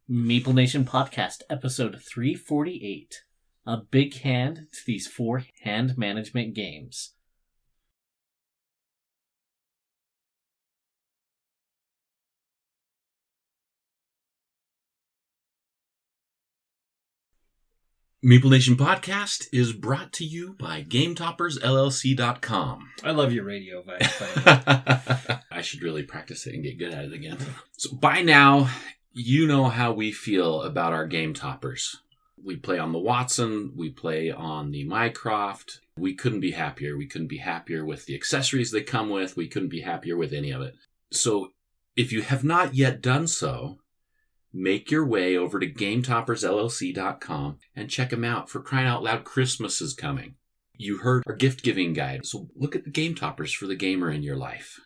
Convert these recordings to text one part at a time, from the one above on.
Meeple Nation Podcast, episode 348. A big hand to these 4 hand management games. Meeple Nation Podcast is brought to you by GameToppersLLC.com. I love your radio vibe. I should really practice it and get good at it again. So by now, you know how we feel about our Game Toppers. We play on the Watson, we play on the Mycroft. We couldn't be happier. We couldn't be happier with the accessories they come with. We couldn't be happier with any of it. So if you have not yet done so, make your way over to GameToppersLLC.com and check them out. For crying out loud, Christmas is coming. You heard our gift-giving guide, so look at the Game Toppers for the gamer in your life.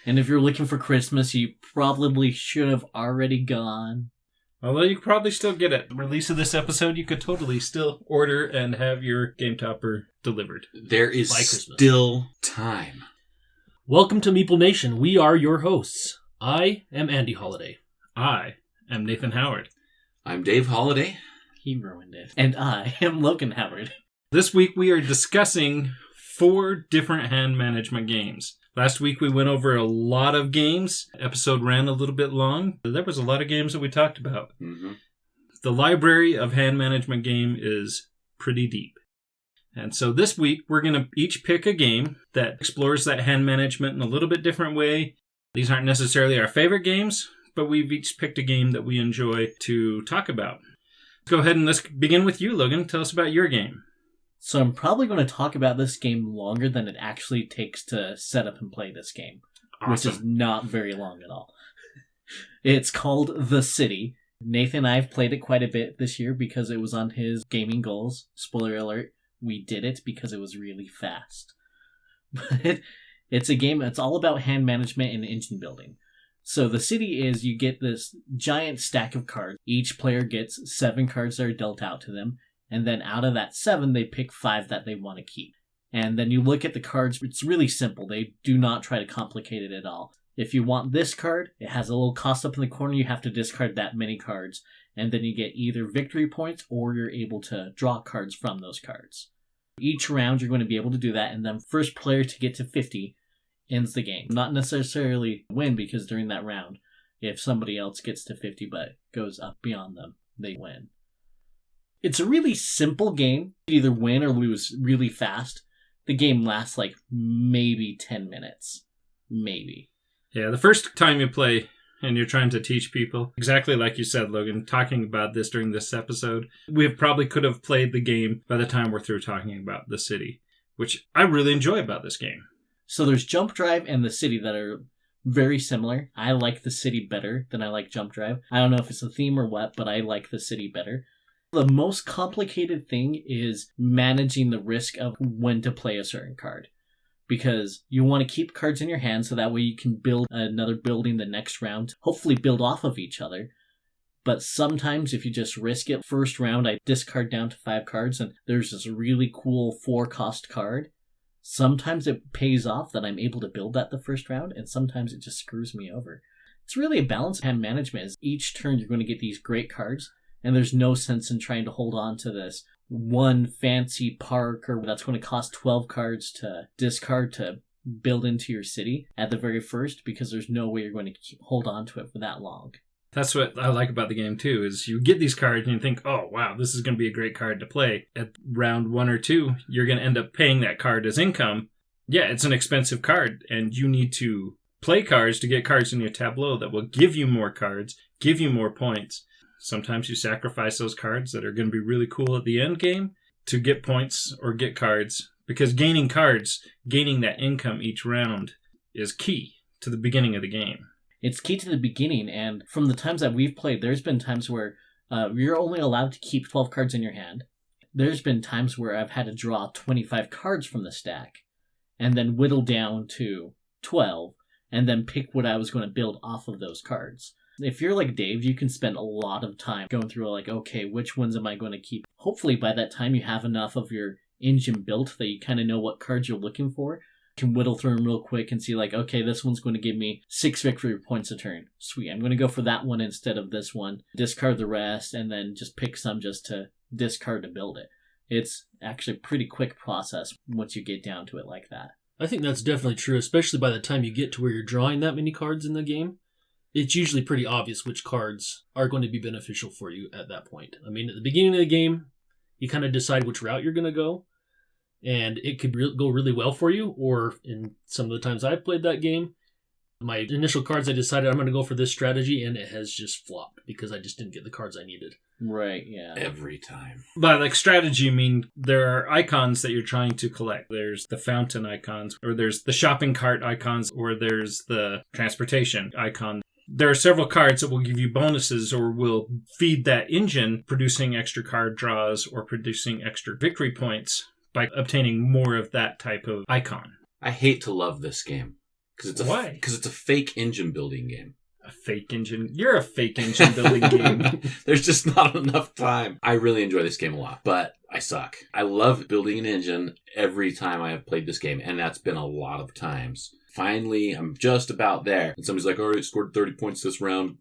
And if you're looking for Christmas, you probably should have already gone. Although you could probably still get it. Release of this episode, you could totally still order and have your Game Topper delivered. There is still time. Welcome to Meeple Nation. We are your hosts. I am Andy Holiday. I am Nathan Howard. I'm Dave Holiday. He ruined it. And I am Logan Howard. This week we are discussing 4 different hand management games. Last week we went over a lot of games. Episode ran a little bit long. There was a lot of games that we talked about. Mm-hmm. The library of hand management game is pretty deep. And so this week we're going to each pick a game that explores that hand management in a little bit different way. These aren't necessarily our favorite games, but we've each picked a game that we enjoy to talk about. Let's go ahead and let's begin with you, Logan. Tell us about your game. So I'm probably going to talk about this game longer than it actually takes to set up and play this game. Awesome. Which is not very long at all. It's called The City. Nathan and I have played it quite a bit this year because it was on his gaming goals. Spoiler alert, we did it because it was really fast. But it's a game that's all about hand management and engine building. So the city is, you get this giant stack of cards. Each player gets 7 cards that are dealt out to them. And then out of that 7, they pick 5 that they want to keep. And then you look at the cards. It's really simple. They do not try to complicate it at all. If you want this card, it has a little cost up in the corner. You have to discard that many cards. And then you get either victory points or you're able to draw cards from those cards. Each round you're going to be able to do that. And then first player to get to 50 ends the game. Not necessarily win, because during that round, if somebody else gets to 50 but goes up beyond them, they win. It's a really simple game. You either win or lose really fast. The game lasts like maybe 10 minutes. Maybe. Yeah, the first time you play and you're trying to teach people, exactly like you said, Logan, talking about this during this episode, we probably could have played the game by the time we're through talking about the city, which I really enjoy about this game. So there's Jump Drive and the City that are very similar. I like the City better than I like Jump Drive. I don't know if it's a theme or what, but I like the City better. The most complicated thing is managing the risk of when to play a certain card. Because you want to keep cards in your hand so that way you can build another building the next round. Hopefully build off of each other. But sometimes if you just risk it, first round I discard down to 5 cards and there's this really cool 4-cost card. Sometimes it pays off that I'm able to build that the first round, and sometimes it just screws me over. It's really a balance of hand management. Is each turn you're going to get these great cards. And there's no sense in trying to hold on to this one fancy park or that's going to cost 12 cards to discard to build into your city at the very first, because there's no way you're going to hold on to it for that long. That's what I like about the game too, is you get these cards and you think, oh wow, this is going to be a great card to play. At round 1 or 2, you're going to end up paying that card as income. Yeah, it's an expensive card and you need to play cards to get cards in your tableau that will give you more cards, give you more points. Sometimes you sacrifice those cards that are going to be really cool at the end game to get points or get cards, because gaining cards, gaining that income each round is key to the beginning of the game. It's key to the beginning, and from the times that we've played, there's been times where you're only allowed to keep 12 cards in your hand. There's been times where I've had to draw 25 cards from the stack and then whittle down to 12 and then pick what I was going to build off of those cards. If you're like Dave, you can spend a lot of time going through like, okay, which ones am I going to keep? Hopefully by that time you have enough of your engine built that you kind of know what cards you're looking for. can whittle through them real quick and see like, okay, this one's going to give me 6 victory points a turn. Sweet, I'm going to go for that one instead of this one. Discard the rest and then just pick some just to discard to build it. It's actually a pretty quick process once you get down to it like that. I think that's definitely true, especially by the time you get to where you're drawing that many cards in the game. It's usually pretty obvious which cards are going to be beneficial for you at that point. I mean, at the beginning of the game, you kind of decide which route you're going to go, and it could go really well for you, or in some of the times I've played that game, my initial cards, I decided I'm going to go for this strategy, and it has just flopped because I just didn't get the cards I needed. Right, yeah. Every time. By like strategy, you mean there are icons that you're trying to collect. There's the fountain icons, or there's the shopping cart icons, or there's the transportation icon. There are several cards that will give you bonuses or will feed that engine, producing extra card draws or producing extra victory points by obtaining more of that type of icon. I hate to love this game. Why? Because it's a fake engine building game. A fake engine? You're a fake engine building game. There's just not enough time. I really enjoy this game a lot, but I suck. I love building an engine every time I have played this game, and that's been a lot of times. Finally, I'm just about there. And somebody's like, all right, scored 30 points this round.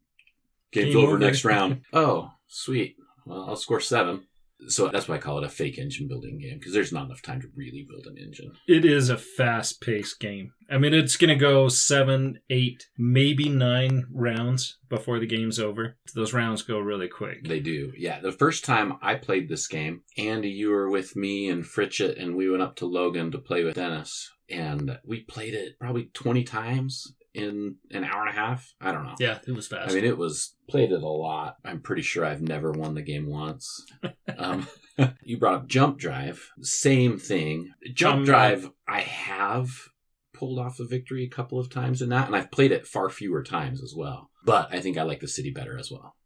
Game's over next round. Oh, sweet. Well, I'll score 7. So that's why I call it a fake engine building game, because there's not enough time to really build an engine. It is a fast-paced game. I mean, it's going to go 7, 8, maybe 9 rounds before the game's over. Those rounds go really quick. They do. Yeah, the first time I played this game, Andy, you were with me and Fritchett, and we went up to Logan to play with Dennis. And we played it probably 20 times in an hour and a half. I don't know. Yeah, it was fast. I mean, played it a lot. I'm pretty sure I've never won the game once. You brought up Jump Drive. Same thing. Jump Drive, I have pulled off the victory a couple of times in that, and I've played it far fewer times as well. But I think I like the city better as well.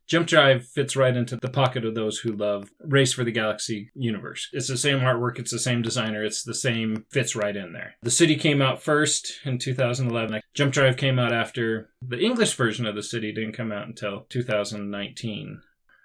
Jump Drive fits right into the pocket of those who love Race for the Galaxy universe. It's the same artwork, it's the same designer, it's the same, fits right in there. The city came out first in 2011. Jump Drive came out after. The English version of the city didn't come out until 2019.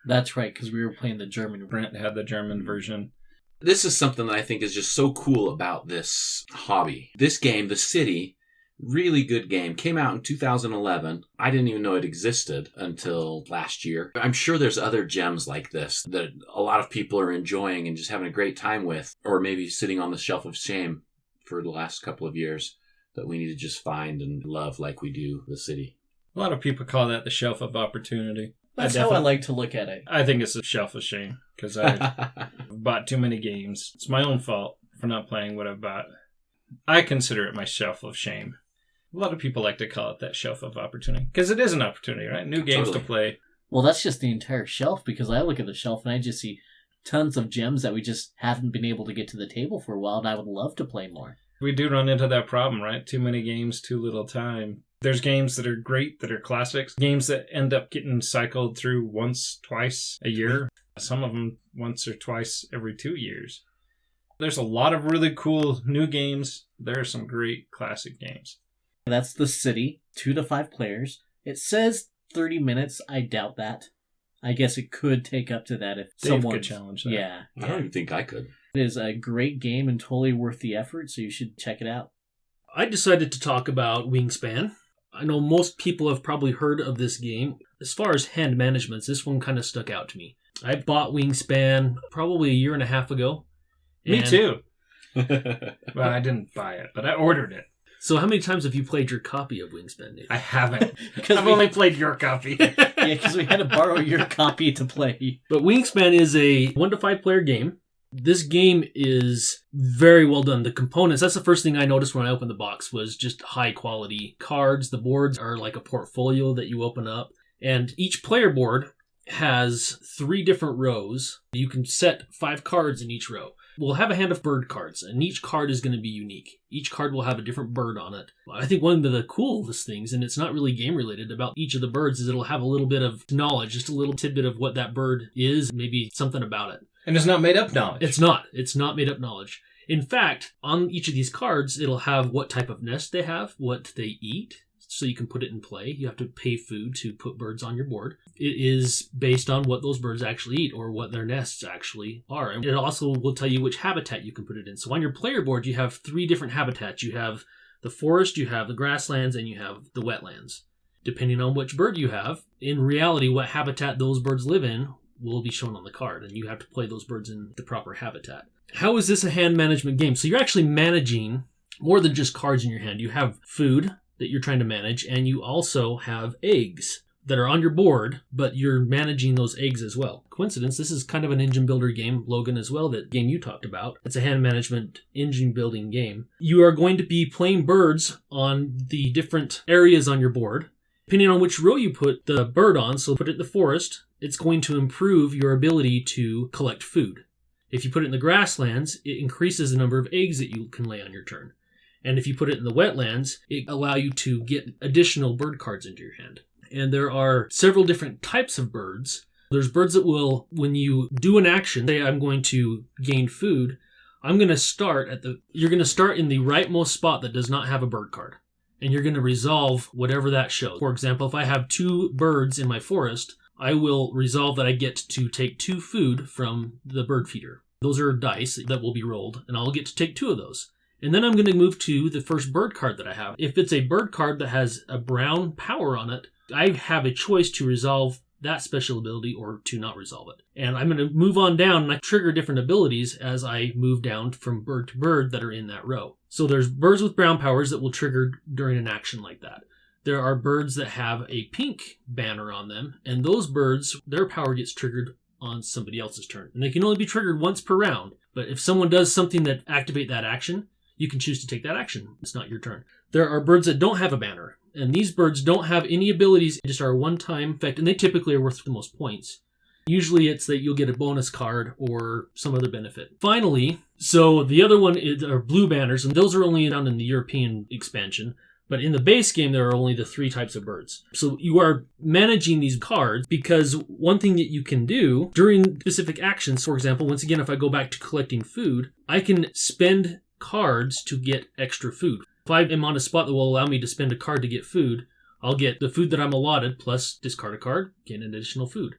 That's right, because we were playing the German. Brent had the German version. This is something that I think is just so cool about this hobby. This game, The City, really good game. Came out in 2011. I didn't even know it existed until last year. I'm sure there's other gems like this that a lot of people are enjoying and just having a great time with, or maybe sitting on the shelf of shame for the last couple of years that we need to just find and love like we do The City. A lot of people call that the shelf of opportunity. That's how I like to look at it. I think it's a shelf of shame because I bought too many games. It's my own fault for not playing what I've bought. I consider it my shelf of shame. A lot of people like to call it that shelf of opportunity because it is an opportunity, right? New games to play. Well, that's just the entire shelf, because I look at the shelf and I just see tons of gems that we just haven't been able to get to the table for a while, and I would love to play more. We do run into that problem, right? Too many games, too little time. There's games that are great, that are classics. Games that end up getting cycled through once, twice a year. Some of them once or twice every 2 years. There's a lot of really cool new games. There are some great classic games. That's The City, 2 to 5 players. It says 30 minutes. I doubt that. I guess it could take up to that if someone could challenge that. Yeah. I don't even think I could. It is a great game and totally worth the effort, so you should check it out. I decided to talk about Wingspan. I know most people have probably heard of this game. As far as hand managements, this one kind of stuck out to me. I bought Wingspan probably a year and a half ago. Me too. Well, I didn't buy it, but I ordered it. So how many times have you played your copy of Wingspan, Dave? I haven't. I've only played your copy. Yeah, because we had to borrow your copy to play. But Wingspan is a 1 to 5 player game. This game is very well done. The components, that's the first thing I noticed when I opened the box, was just high quality cards. The boards are like a portfolio that you open up. And each player board has 3 different rows. You can set 5 cards in each row. We'll have a hand of bird cards, and each card is going to be unique. Each card will have a different bird on it. I think one of the coolest things, and it's not really game related, about each of the birds is it'll have a little bit of knowledge, just a little tidbit of what that bird is, maybe something about it. And it's not made up knowledge. It's not. It's not made up knowledge. In fact, on each of these cards, it'll have what type of nest they have, what they eat, so you can put it in play. You have to pay food to put birds on your board. It is based on what those birds actually eat or what their nests actually are. And it also will tell you which habitat you can put it in. So on your player board, you have 3 different habitats. You have the forest, you have the grasslands, and you have the wetlands. Depending on which bird you have, in reality, what habitat those birds live in will be shown on the card, and you have to play those birds in the proper habitat. How is this a hand management game? So you're actually managing more than just cards in your hand. You have food that you're trying to manage, and you also have eggs that are on your board, but you're managing those eggs as well. Coincidence, this is kind of an engine builder game, Logan, as well, that game you talked about. It's a hand management engine building game. You are going to be playing birds on the different areas on your board. Depending on which row you put the bird on, so put it in the forest, it's going to improve your ability to collect food. If you put it in the grasslands, it increases the number of eggs that you can lay on your turn. And if you put it in the wetlands, it allows you to get additional bird cards into your hand. And there are several different types of birds. There's birds that will, when you do an action, say I'm going to gain food, you're going to start in the rightmost spot that does not have a bird card. And you're going to resolve whatever that shows. For example, if I have 2 birds in my forest, I will resolve that I get to take 2 food from the bird feeder. Those are dice that will be rolled, and I'll get to take 2 of those. And then I'm going to move to the first bird card that I have. If it's a bird card that has a brown power on it, I have a choice to resolve that special ability or to not resolve it. And I'm going to move on down and I trigger different abilities as I move down from bird to bird that are in that row. So there's birds with brown powers that will trigger during an action like that. There are birds that have a pink banner on them, and those birds, their power gets triggered on somebody else's turn. And they can only be triggered once per round. But if someone does something that activate that action, you can choose to take that action. It's not your turn. There are birds that don't have a banner, and these birds don't have any abilities, just are a one-time effect, and they typically are worth the most points. Usually it's that you'll get a bonus card or some other benefit. Finally, so the other one are blue banners, and those are only down in the European expansion. But in the base game, there are only the 3 types of birds. So you are managing these cards because one thing that you can do during specific actions, for example, once again, if I go back to collecting food, I can spend cards to get extra food. If I am on a spot that will allow me to spend a card to get food, I'll get the food that I'm allotted plus discard a card, get an additional food.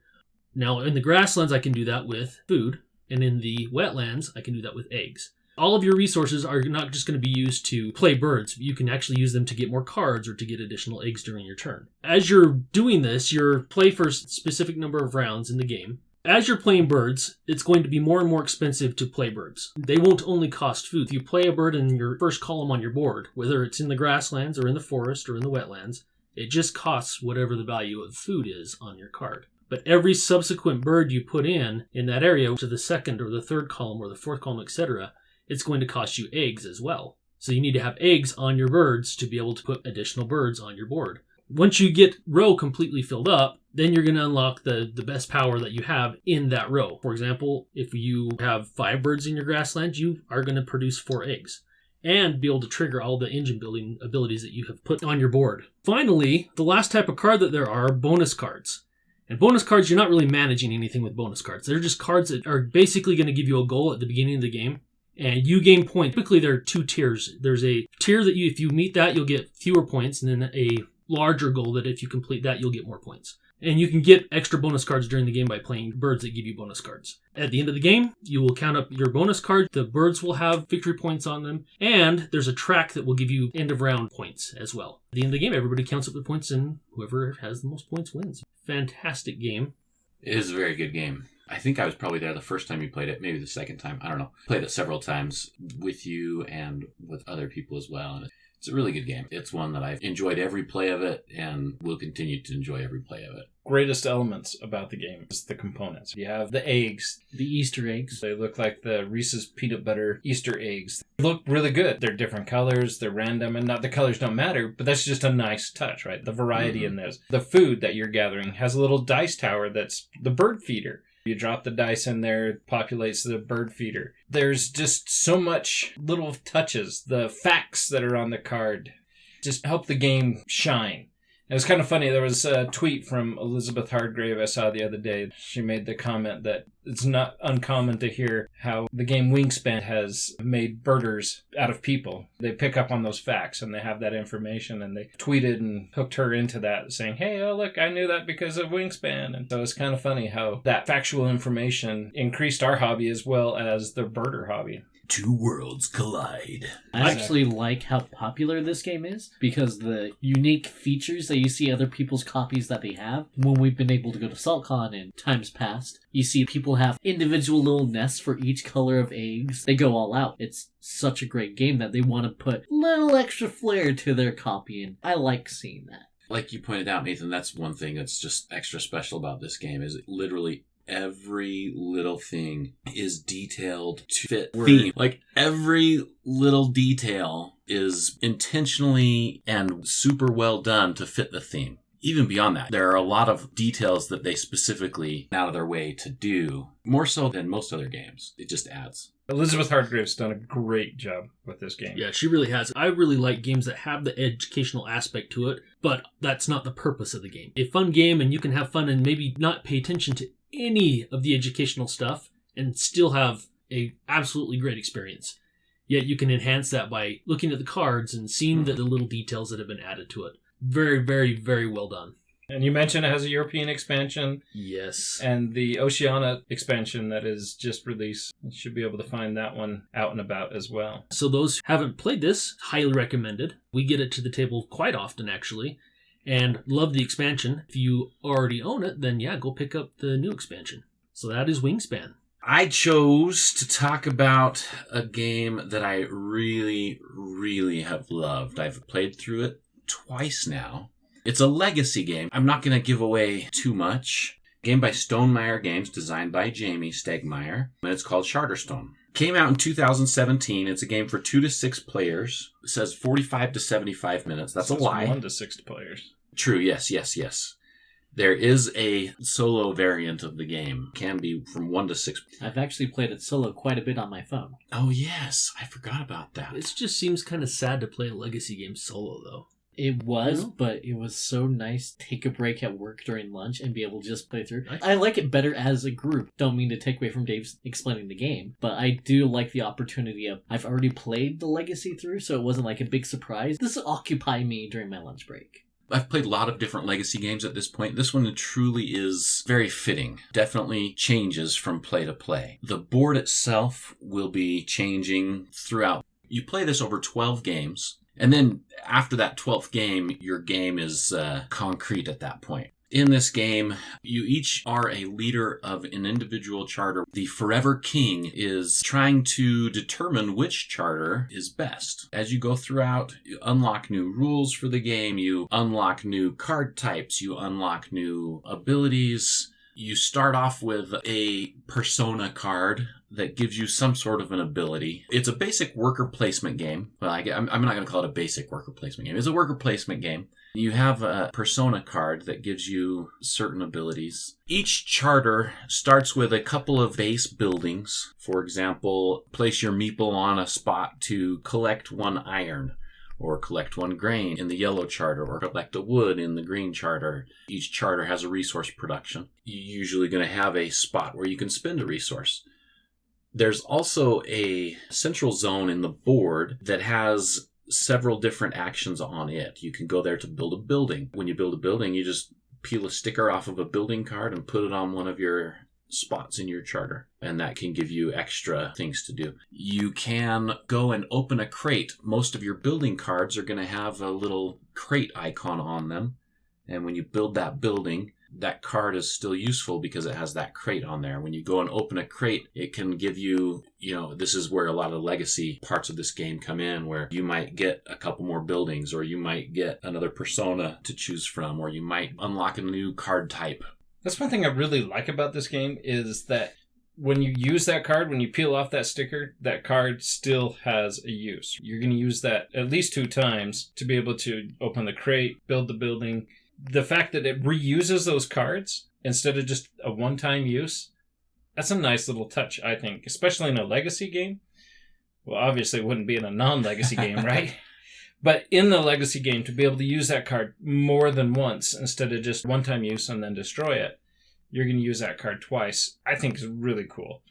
Now, in the grasslands, I can do that with food, and in the wetlands, I can do that with eggs. All of your resources are not just going to be used to play birds. You can actually use them to get more cards or to get additional eggs during your turn. As you're doing this, you're play for a specific number of rounds in the game. As you're playing birds, it's going to be more and more expensive to play birds. They won't only cost food. If you play a bird in your first column on your board, whether it's in the grasslands or in the forest or in the wetlands, it just costs whatever the value of food is on your card. But every subsequent bird you put in that area, to the second or the third column or the fourth column, etc., it's going to cost you eggs as well. So you need to have eggs on your birds to be able to put additional birds on your board. Once you get row completely filled up, then you're going to unlock the best power that you have in that row. For example, if you have 5 birds in your grassland, you are going to produce 4 eggs and be able to trigger all the engine building abilities that you have put on your board. Finally, the last type of card that there are bonus cards. And bonus cards, you're not really managing anything with bonus cards. They're just cards that are basically going to give you a goal at the beginning of the game. And you gain points. Typically, there are 2 tiers. There's a tier that if you meet that, you'll get fewer points, and then a larger goal that if you complete that, you'll get more points. And you can get extra bonus cards during the game by playing birds that give you bonus cards. At the end of the game, you will count up your bonus cards. The birds will have victory points on them, and there's a track that will give you end of round points as well. At the end of the game, everybody counts up the points, and whoever has the most points wins. Fantastic game. It is a very good game. I think I was probably there the first time you played it, maybe the second time. I don't know. Played it several times with you and with other people as well. And it's a really good game. It's one that I've enjoyed every play of it and will continue to enjoy every play of it. Greatest elements about the game is the components. You have the eggs. The Easter eggs. They look like the Reese's peanut butter Easter eggs. They look really good. They're different colors. They're random. And not the colors don't matter, but that's just a nice touch, right? The variety in this. The food that you're gathering has a little dice tower that's the bird feeder. You drop the dice in there, it populates the bird feeder. There's just so much little touches. The facts that are on the card just help the game shine. It was kind of funny. There was a tweet from Elizabeth Hardgrave I saw the other day. She made the comment that it's not uncommon to hear how the game Wingspan has made birders out of people. They pick up on those facts and they have that information, and they tweeted and hooked her into that, saying, hey, oh, look, I knew that because of Wingspan. And so it's kind of funny how that factual information increased our hobby as well as the birder hobby. Two worlds collide. I actually like how popular this game is because the unique features that you see other people's copies that they have. When we've been able to go to SaltCon in times past, you see people have individual little nests for each color of eggs. They go all out. It's such a great game that they want to put a little extra flair to their copy, and I like seeing that. Like you pointed out, Nathan, that's one thing that's just extra special about this game is literally every little thing is detailed to fit theme. Like every little detail is intentionally and super well done to fit the theme. Even beyond that, there are a lot of details that they specifically out of their way to do, more so than most other games. It just adds. Elizabeth Hardgrave's done a great job with this game. Yeah, she really has. I really like games that have the educational aspect to it, but that's not the purpose of the game. A fun game, and you can have fun and maybe not pay attention to any of the educational stuff and still have a absolutely great experience. Yet you can enhance that by looking at the cards and seeing the little details that have been added to it. Very, very, very well done. And you mentioned it has a European expansion. Yes. And the Oceania expansion that is just released. You should be able to find that one out and about as well. So those who haven't played this, highly recommended. We get it to the table quite often, actually. And love the expansion. If you already own it, then yeah, go pick up the new expansion. So that is Wingspan. I chose to talk about a game that I really, really have loved. I've played through it twice now. It's a legacy game. I'm not going to give away too much. Game by Stonemaier Games, designed by Jamie Stegmaier, and it's called Charterstone. Came out in 2017. It's a game for 2 to 6 players. It says 45 to 75 minutes. That's a lie. 1 to 6 players. True, yes. There is a solo variant of the game. Can be from 1 to 6. I've actually played it solo quite a bit on my phone. Oh, yes. I forgot about that. It just seems kind of sad to play a legacy game solo, though. It was, but it was so nice to take a break at work during lunch and be able to just play through. I like it better as a group. Don't mean to take away from Dave's explaining the game, but I do like the opportunity of, I've already played the legacy through, so it wasn't like a big surprise. This will occupy me during my lunch break. I've played a lot of different legacy games at this point. This one truly is very fitting. Definitely changes from play to play. The board itself will be changing throughout. You play this over 12 games. And then after that 12th game, your game is concrete at that point. In this game, you each are a leader of an individual charter. The Forever King is trying to determine which charter is best. As you go throughout, you unlock new rules for the game, you unlock new card types, you unlock new abilities. You start off with a persona card that gives you some sort of an ability. It's a basic worker placement game. Well, I'm not going to call it a basic worker placement game. It's a worker placement game. You have a persona card that gives you certain abilities. Each charter starts with a couple of base buildings. For example, place your meeple on a spot to collect 1 iron, or collect 1 grain in the yellow charter, or collect a wood in the green charter. Each charter has a resource production. You're usually going to have a spot where you can spend a resource. There's also a central zone in the board that has several different actions on it. You can go there to build a building. When you build a building, you just peel a sticker off of a building card and put it on one of your spots in your charter, and that can give you extra things to do. You can go and open a crate. Most of your building cards are going to have a little crate icon on them, and when you build that building, that card is still useful because it has that crate on there. When you go and open a crate, it can give you, this is where a lot of legacy parts of this game come in, where you might get a couple more buildings, or you might get another persona to choose from, or you might unlock a new card type. That's one thing I really like about this game is that when you use that card, when you peel off that sticker, that card still has a use. You're going to use that at least 2 times to be able to open the crate, build the building. The fact that it reuses those cards instead of just a one-time use, that's a nice little touch, I think, especially in a legacy game. Well, obviously it wouldn't be in a non-legacy game, right? But in the Legacy game, to be able to use that card more than once instead of just one-time use and then destroy it, you're going to use that card twice, I think is really cool.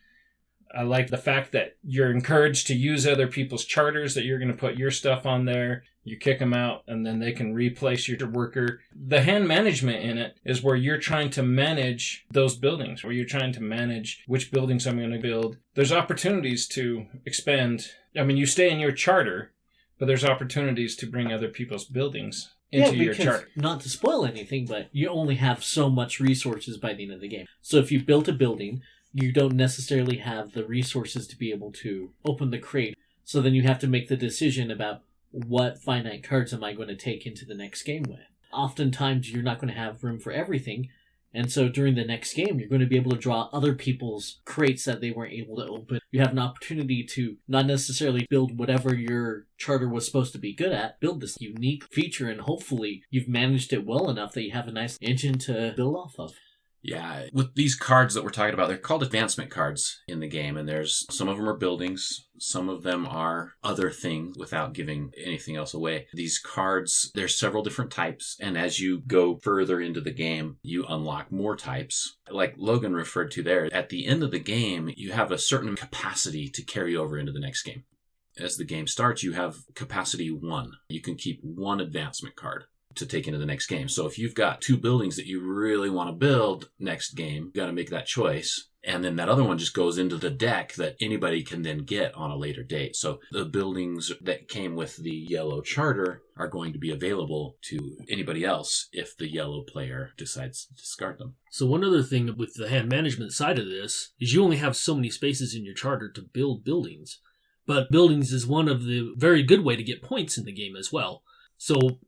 I like the fact that you're encouraged to use other people's charters, that you're going to put your stuff on there, you kick them out, and then they can replace your worker. The hand management in it is where you're trying to manage those buildings, where you're trying to manage which buildings I'm going to build. There's opportunities to expand. I mean, you stay in your charter, but there's opportunities to bring other people's buildings into your charter. Not to spoil anything, but you only have so much resources by the end of the game. So if you built a building, you don't necessarily have the resources to be able to open the crate. So then you have to make the decision about what finite cards am I going to take into the next game with. Oftentimes, you're not going to have room for everything. And so during the next game, you're going to be able to draw other people's crates that they weren't able to open. You have an opportunity to not necessarily build whatever your charter was supposed to be good at, build this unique feature, and hopefully you've managed it well enough that you have a nice engine to build off of. Yeah, with these cards that we're talking about, they're called advancement cards in the game, and there's some of them are buildings, some of them are other things without giving anything else away. These cards, there's several different types, and as you go further into the game, you unlock more types. Like Logan referred to there, at the end of the game, you have a certain capacity to carry over into the next game. As the game starts, you have capacity 1. You can keep 1 advancement card to take into the next game. So if you've got 2 buildings that you really want to build next game, you got to make that choice. And then that other one just goes into the deck that anybody can then get on a later date. So the buildings that came with the yellow charter are going to be available to anybody else if the yellow player decides to discard them. So one other thing with the hand management side of this is you only have so many spaces in your charter to build buildings. But buildings is one of the very good way to get points in the game as well. So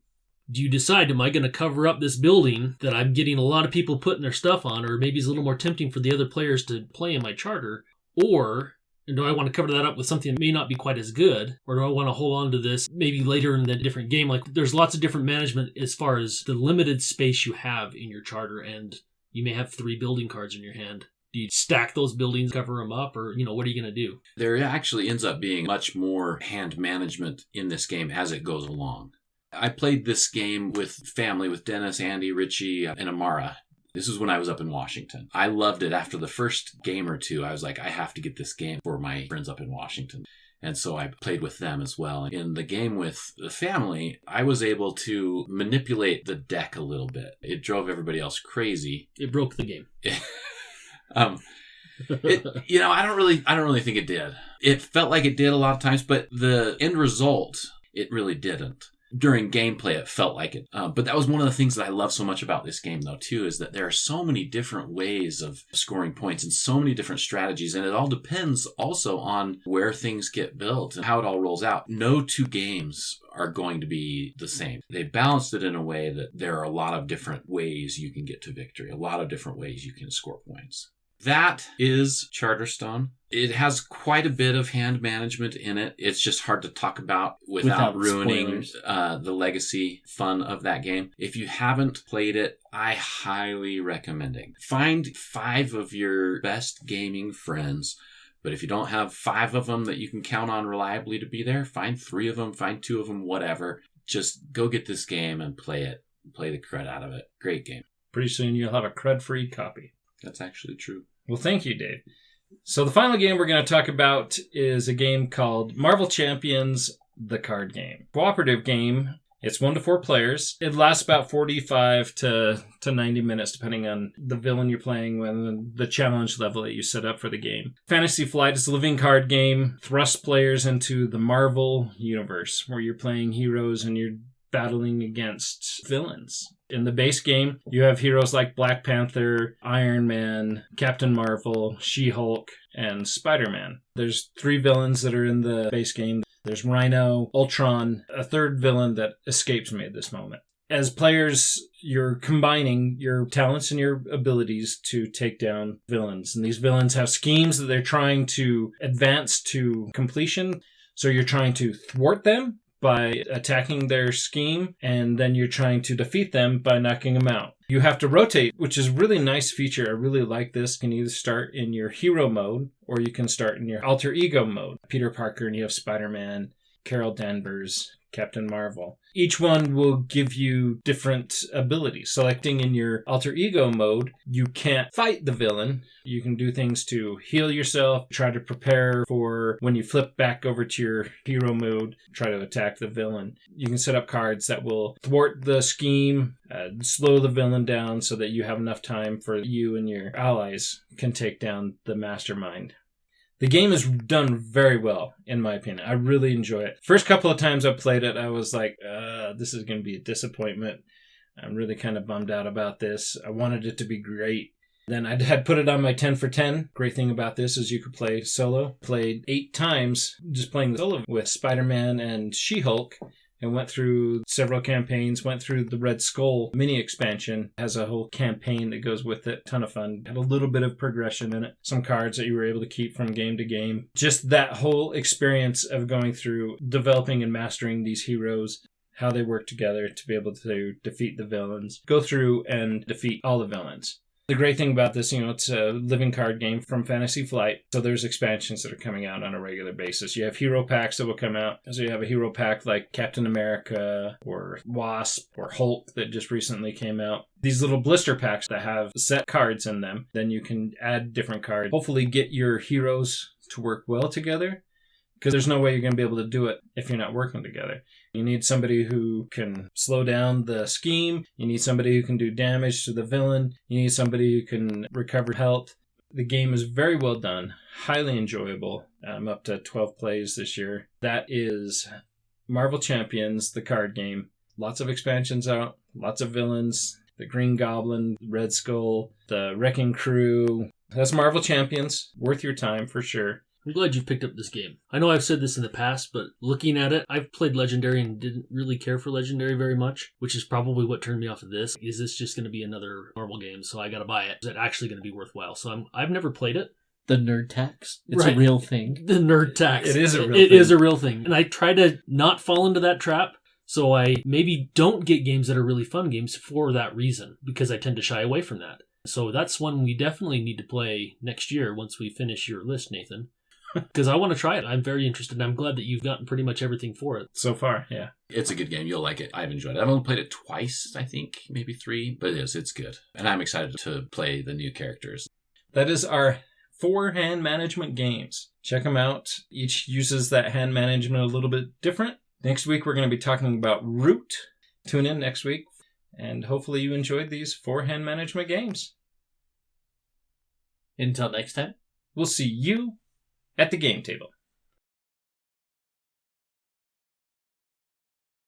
do you decide, am I going to cover up this building that I'm getting a lot of people putting their stuff on, or maybe it's a little more tempting for the other players to play in my charter? Or do I want to cover that up with something that may not be quite as good? Or do I want to hold on to this maybe later in the different game? Like, there's lots of different management as far as the limited space you have in your charter, and you may have 3 building cards in your hand. Do you stack those buildings, cover them up, or, what are you going to do? There actually ends up being much more hand management in this game as it goes along. I played this game with family, with Dennis, Andy, Richie, and Amara. This was when I was up in Washington. I loved it. After the first game or two, I was like, I have to get this game for my friends up in Washington. And so I played with them as well. In the game with the family, I was able to manipulate the deck a little bit. It drove everybody else crazy. It broke the game. I don't really think it did. It felt like it did a lot of times, but the end result, it really didn't. During gameplay, it felt like it. But that was one of the things that I love so much about this game, though, too, is that there are so many different ways of scoring points and so many different strategies. And it all depends also on where things get built and how it all rolls out. No 2 games are going to be the same. They balanced it in a way that there are a lot of different ways you can get to victory, a lot of different ways you can score points. That is Charterstone. It has quite a bit of hand management in it. It's just hard to talk about without ruining the legacy fun of that game. If you haven't played it, I highly recommend it. Find 5 of your best gaming friends. But if you don't have 5 of them that you can count on reliably to be there, find 3 of them, find 2 of them, whatever. Just go get this game and play it. Play the crud out of it. Great game. Pretty soon you'll have a crud-free copy. That's actually true. Well, thank you, Dave. So the final game we're going to talk about is a game called Marvel Champions, the card game. Cooperative game. It's 1 to 4 players. It lasts about 45 to 90 minutes, depending on the villain you're playing with and the challenge level that you set up for the game. Fantasy Flight is a living card game. Thrusts players into the Marvel universe, where you're playing heroes and you're battling against villains. In the base game, you have heroes like Black Panther, Iron Man, Captain Marvel, She-Hulk, and Spider-Man. There's 3 villains that are in the base game. There's Rhino, Ultron, a 3rd villain that escapes me at this moment. As players, you're combining your talents and your abilities to take down villains. And these villains have schemes that they're trying to advance to completion. So you're trying to thwart them by attacking their scheme, and then you're trying to defeat them by knocking them out. You have to rotate, which is a really nice feature. I really like this. You can either start in your hero mode, or you can start in your alter ego mode. Peter Parker, and you have Spider-Man, Carol Danvers, Captain Marvel. Each one will give you different abilities. Selecting in your alter ego mode, you can't fight the villain. You can do things to heal yourself, try to prepare for when you flip back over to your hero mode, try to attack the villain. You can set up cards that will thwart the scheme, slow the villain down so that you have enough time for you and your allies can take down the mastermind. The game is done very well, in my opinion. I really enjoy it. First couple of times I played it, I was like, this is going to be a disappointment. I'm really kind of bummed out about this. I wanted it to be great. Then I had put it on my 10 for 10. Great thing about this is you could play solo. Played 8 times just playing solo with Spider-Man and She-Hulk. And went through several campaigns, went through the Red Skull mini expansion. Has a whole campaign that goes with it. Ton of fun. Had a little bit of progression in it. Some cards that you were able to keep from game to game. Just that whole experience of going through developing and mastering these heroes, how they work together to be able to defeat the villains. Go through and defeat all the villains. The great thing about this, it's a living card game from Fantasy Flight. So there's expansions that are coming out on a regular basis. You have hero packs that will come out. So you have a hero pack like Captain America or Wasp or Hulk that just recently came out. These little blister packs that have set cards in them. Then you can add different cards. Hopefully get your heroes to work well together. Because there's no way you're going to be able to do it if you're not working together. You need somebody who can slow down the scheme. You need somebody who can do damage to the villain. You need somebody who can recover health. The game is very well done. Highly enjoyable. I'm up to 12 plays this year. That is Marvel Champions, the card game. Lots of expansions out. Lots of villains. The Green Goblin, Red Skull, the Wrecking Crew. That's Marvel Champions. Worth your time for sure. I'm glad you've picked up this game. I know I've said this in the past, but looking at it, I've played Legendary and didn't really care for Legendary very much, which is probably what turned me off of this. Is this just going to be another normal game, so I got to buy it? Is it actually going to be worthwhile? So I've never played it. The nerd tax. It's Right. a real thing. The nerd tax. It is a real It thing. is a real thing. And I try to not fall into that trap, so I maybe don't get games that are really fun games for that reason, because I tend to shy away from that. So that's one we definitely need to play next year once we finish your list, Nathan. Because I want to try it. I'm very interested. I'm glad that you've gotten pretty much everything for it. So far, yeah. It's a good game. You'll like it. I've enjoyed it. I've only played it twice, I think, maybe 3, but it's good. And I'm excited to play the new characters. That is our 4 hand management games. Check them out. Each uses that hand management a little bit different. Next week, we're going to be talking about Root. Tune in next week. And hopefully you enjoyed these 4 hand management games. Until next time. We'll see you at the game table.